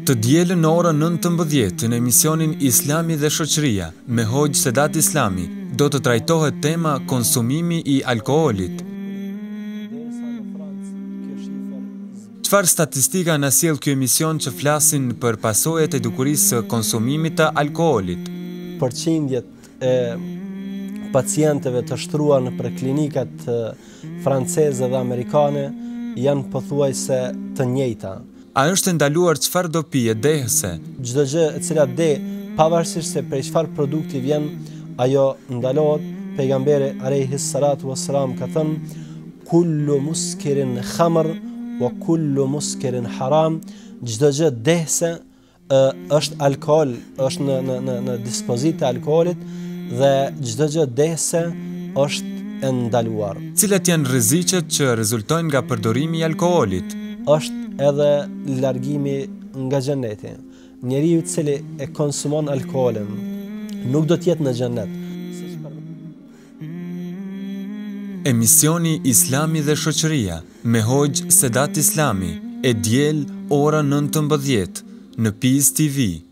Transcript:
Të dielën në orën 19 në emisionin Islami dhe shoqëria me Hoxh Sedat Islami do të trajtohet tema konsumimi i alkoolit. Çfarë statistika na sjell ky emision që flasin për pasojat e dukurisë së konsumimit të alkoolit? Përqindjet e pacientëve të shtruar në klinikat franceze dhe amerikane janë pothuajse të njëjta. A është ndaluar çfarë do pije dehëse? Çdo gjë e cila de, pavarësisht se prej çfarë produkti vjen, ajo ndalohet. Pejgamberi alayhi salatu wassalam ka thënë: "Kullu muskirin khamr wa kullu muskirin haram." Çdo gjë dehëse është alkool, është në dispozitë e alkoolit dhe çdo gjë dehëse është e ndaluar. Cilat janë rreziqet që rezultojnë nga përdorimi i alkoolit? Është edhe largimi nga xheneti. Njeriu i cili e konsumon alkoolin nuk do të jetë në xhenet. Emisioni Islami dhe shoqëria me Hoxh Sedat Islami e diel ora 19 në PIS TV.